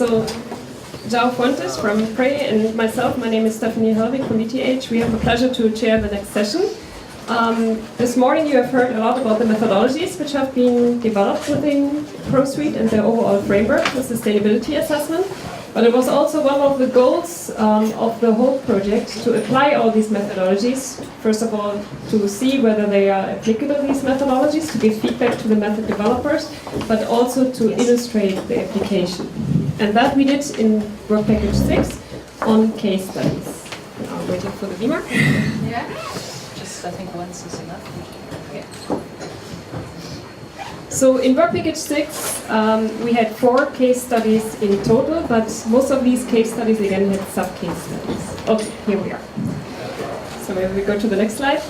So João Fuentes from PRE and myself, my name is Stephanie Helvig from ETH. We have the pleasure to chair the next session. This morning you have heard a lot about the methodologies which have been developed within ProSuite and their overall framework, the sustainability assessment. But it was also one of the goals of the whole project to apply all these methodologies. First of all, to see whether they are applicable, these methodologies, to give feedback to the method developers, but also to illustrate the application. And that we did in Work Package 6 on case studies. I'm waiting for the beamer. Yeah, just I think once is enough. Okay. So in Work Package 6, we had 4 case studies in total, but most of these case studies again had sub-case studies. Okay, here we are. So maybe we go to the next slide.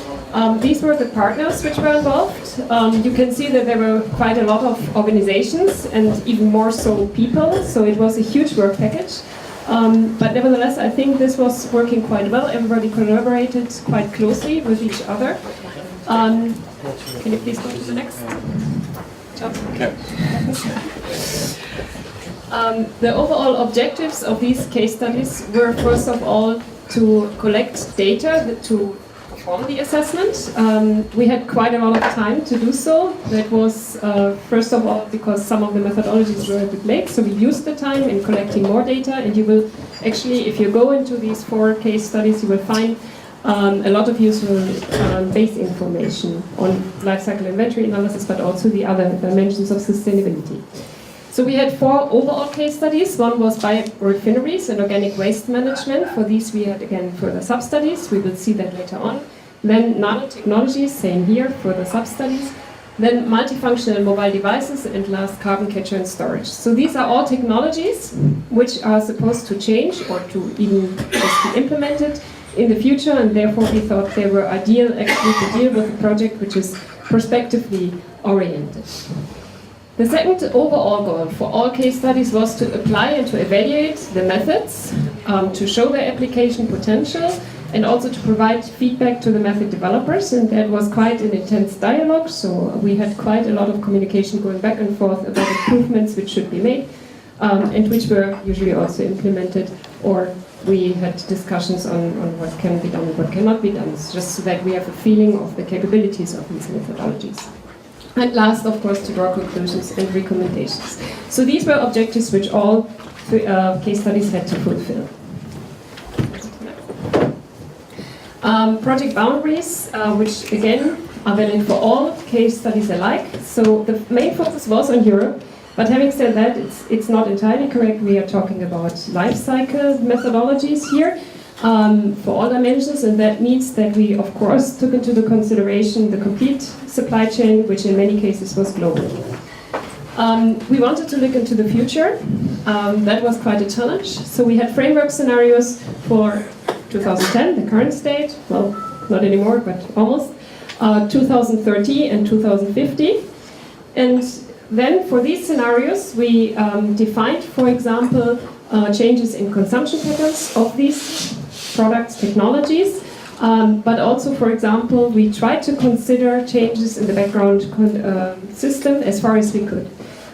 These were the partners which were involved. You can see that there were quite a lot of organizations and even more so people, so it was a huge work package. But nevertheless, I think this was working quite well. Everybody collaborated quite closely with each other. Can you please go to the next? Okay. The overall objectives of these case studies were first of all to collect data to perform the assessment. We had quite a lot of time to do so. That was first of all because some of the methodologies were a bit late, so we used the time in collecting more data, and you will actually, if you go into these 4 case studies, you will find a lot of useful base information on lifecycle inventory analysis, but also the other dimensions of sustainability. So we had 4 overall case studies. One was biorefineries and organic waste management. For these we had again further sub-studies. We will see that later on. Then nanotechnologies, same here, further sub-studies. Then multifunctional mobile devices, and last carbon capture and storage. So these are all technologies which are supposed to change or to even just be implemented in the future, and therefore we thought they were ideal actually to deal with a project which is prospectively oriented. The second overall goal for all case studies was to apply and to evaluate the methods, to show their application potential, and also to provide feedback to the method developers, and that was quite an intense dialogue, so we had quite a lot of communication going back and forth about improvements which should be made, and which were usually also implemented, or we had discussions on what can be done and what cannot be done, just so that we have a feeling of the capabilities of these methodologies. And last, of course, to draw conclusions and recommendations. So these were objectives which all case studies had to fulfill. Project boundaries, which again are valid for all case studies alike. So the main focus was on Europe, but having said that, it's not entirely correct. We are talking about life cycle methodologies here for all dimensions, and that means that we, of course, took into the consideration the complete supply chain, which in many cases was global. We wanted to look into the future. That was quite a challenge. So we had framework scenarios for 2010, the current state, well, not anymore, but almost, 2030 and 2050. And then for these scenarios, we defined, for example, changes in consumption patterns of these products, technologies, but also, for example, we tried to consider changes in the background system as far as we could.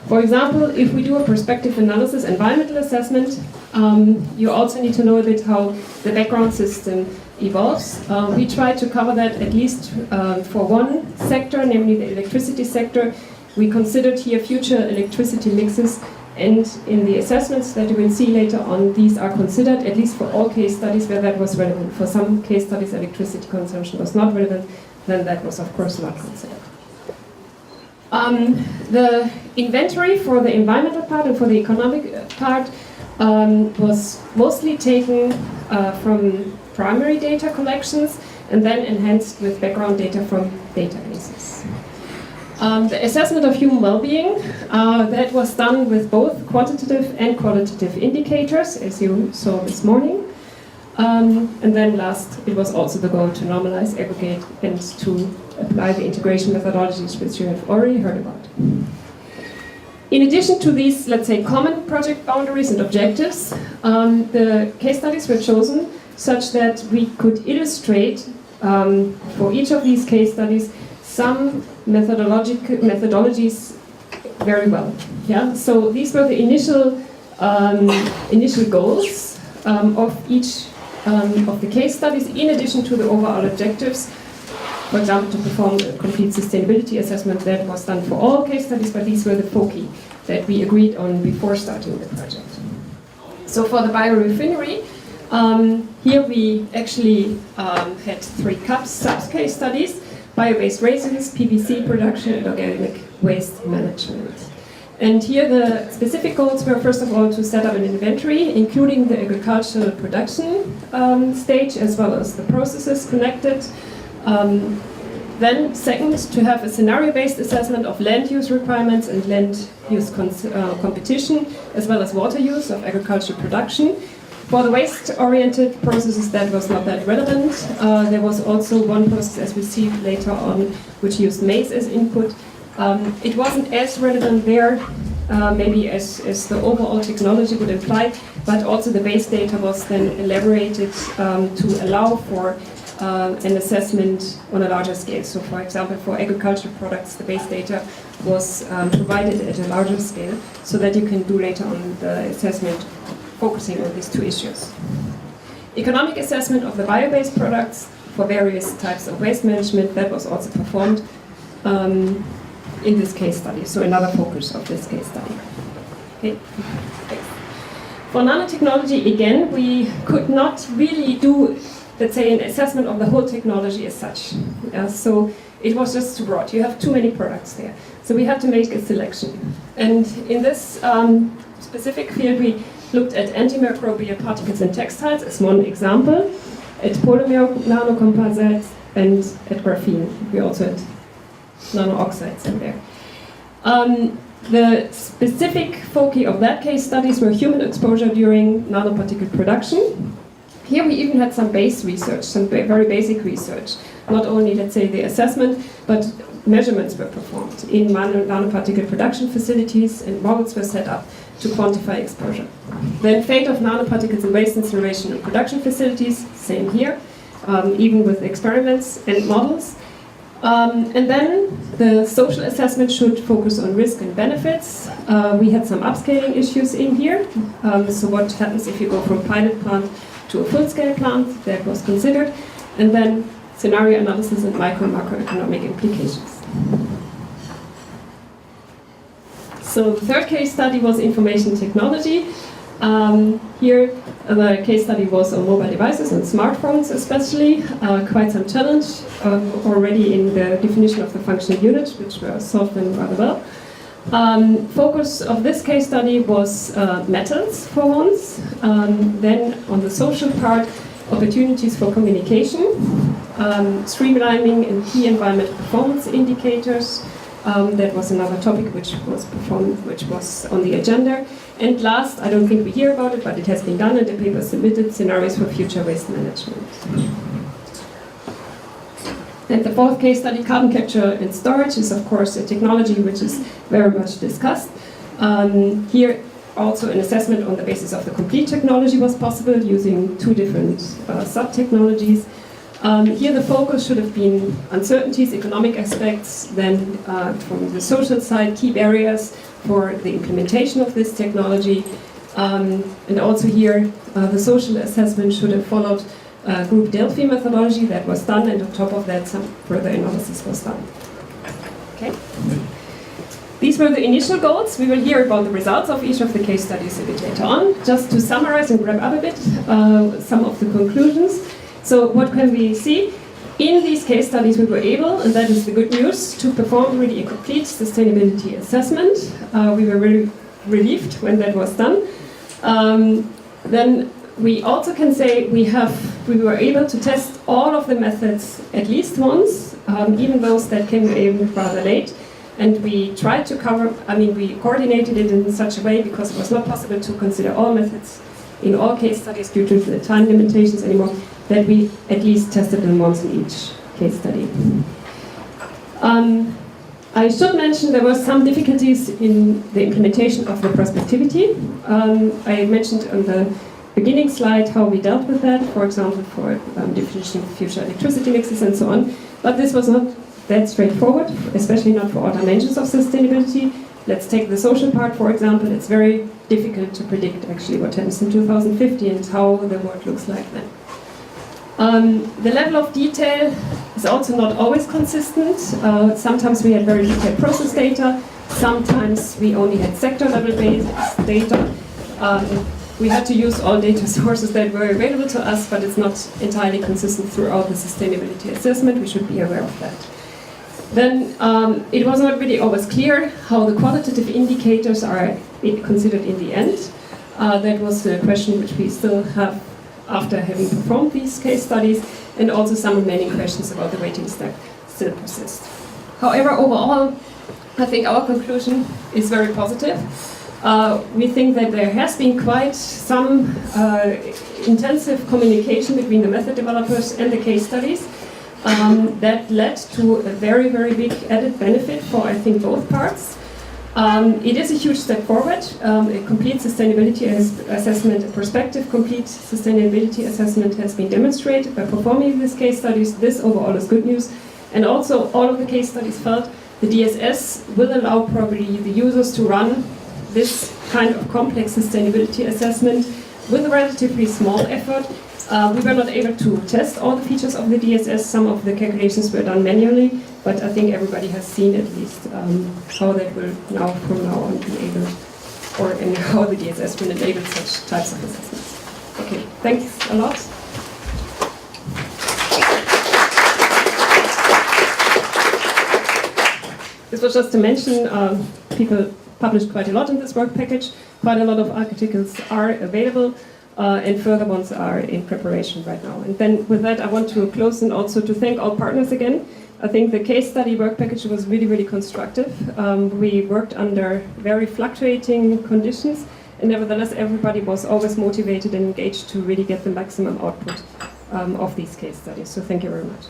For example, if we do a prospective analysis, environmental assessment, you also need to know a bit how the background system evolves. We tried to cover that at least for one sector, namely the electricity sector. We considered here future electricity mixes, and in the assessments that you will see later on, these are considered, at least for all case studies where that was relevant. For some case studies, electricity consumption was not relevant, then that was of course not considered. The inventory for the environmental part and for the economic part was mostly taken from primary data collections and then enhanced with background data from databases. The assessment of human well-being, that was done with both quantitative and qualitative indicators, as you saw this morning. And then last, it was also the goal to normalize, aggregate, and to apply the integration methodologies which you have already heard about. In addition to these, let's say, common project boundaries and objectives, the case studies were chosen such that we could illustrate for each of these case studies some methodologies very well. Yeah? So these were the initial initial goals of each of the case studies, in addition to the overall objectives. For example, to perform a complete sustainability assessment. That was done for all case studies, but these were the foci that we agreed on before starting the project. So for the biorefinery, here we actually had 3 sub-case studies: bio-based residues, PVC production, and organic waste management. And here the specific goals were, first of all, to set up an inventory, including the agricultural production stage, as well as the processes connected. Then, second, to have a scenario-based assessment of land use requirements and land use competition, as well as water use of agricultural production. For the waste-oriented processes, that was not that relevant. There was also one process, as we see later on, which used maize as input. It wasn't as relevant there, maybe as the overall technology would imply, but also the base data was then elaborated to allow for an assessment on a larger scale. So, for example, for agricultural products, the base data was provided at a larger scale, so that you can do later on the assessment focusing on these 2 issues. Economic assessment of the bio-based products for various types of waste management, that was also performed in this case study, so another focus of this case study. Okay. For nanotechnology, again, we could not really do, let's say, an assessment of the whole technology as such. So it was just too broad. You have too many products there. So we had to make a selection. And in this specific field, we looked at antimicrobial particles in textiles as one example, at polymer nanocomposites, and at graphene. We also had nano-oxides in there. The specific foci of that case studies were human exposure during nanoparticle production. Here we even had some base research, some very basic research. Not only, let's say, the assessment, but measurements were performed in nanoparticle production facilities, and models were set up to quantify exposure. Then fate of nanoparticles in waste incineration and production facilities, same here, even with experiments and models. And then the social assessment should focus on risk and benefits. We had some upscaling issues in here. So what happens if you go from pilot plant to a full-scale plant? That was considered. And then scenario analysis and macroeconomic implications. So the third case study was information technology. Here the case study was on mobile devices and smartphones especially. Quite some challenge already in the definition of the functional unit, which were solved then rather well. Focus of this case study was metals for once. Then on the social part, opportunities for communication, streamlining and key environmental performance indicators. That was another topic which was on the agenda. And last, I don't think we hear about it, but it has been done and the paper submitted, scenarios for future waste management. And the fourth case study, carbon capture and storage, is of course a technology which is very much discussed. Here also an assessment on the basis of the complete technology was possible using 2 different sub-technologies. Here the focus should have been uncertainties, economic aspects, then from the social side, key barriers for the implementation of this technology. And also here the social assessment should have followed group Delphi methodology that was done, and on top of that some further analysis was done. Okay. These were the initial goals. We will hear about the results of each of the case studies a bit later on. Just to summarize and wrap up a bit some of the conclusions. So what can we see? In these case studies we were able, and that is the good news, to perform really a complete sustainability assessment. We were really relieved when that was done. Then we also can say we were able to test all of the methods at least once, even those that came in rather late. And we tried to we coordinated it in such a way, because it was not possible to consider all methods in all case studies due to the time limitations anymore, that we at least tested them once in each case study. I should mention there were some difficulties in the implementation of the prospectivity. I mentioned on the beginning slide how we dealt with that, for example, for definition of future electricity mixes and so on. But this was not that straightforward, especially not for all dimensions of sustainability. Let's take the social part, for example. It's very difficult to predict actually what happens in 2050 and how the world looks like then. The level of detail is also not always consistent. Sometimes we had very detailed process data, sometimes we only had sector-level based data. We had to use all data sources that were available to us, but it's not entirely consistent throughout the sustainability assessment. We should be aware of that. Then it was not really always clear how the qualitative indicators are considered in the end. That was the question which we still have after having performed these case studies, and also some remaining questions about the weighting step still persist. However, overall, I think our conclusion is very positive. We think that there has been quite some intensive communication between the method developers and the case studies that led to a very, very big added benefit for, I think, both parts. It is a huge step forward. A complete sustainability assessment, a prospective complete sustainability assessment has been demonstrated by performing these case studies. This overall is good news. And also all of the case studies felt the DSS will allow probably the users to run this kind of complex sustainability assessment with a relatively small effort. We were not able to test all the features of the DSS. Some of the calculations were done manually, but I think everybody has seen at least how that will now, from now on, be able, or and how the DSS will enable such types of assessments. Okay, thanks a lot. This was just to mention, people published quite a lot in this work package. Quite a lot of articles are available. And further ones are in preparation right now. And then with that, I want to close and also to thank all partners again. I think the case study work package was really, really constructive. We worked under very fluctuating conditions, and nevertheless, everybody was always motivated and engaged to really get the maximum output of these case studies. So thank you very much.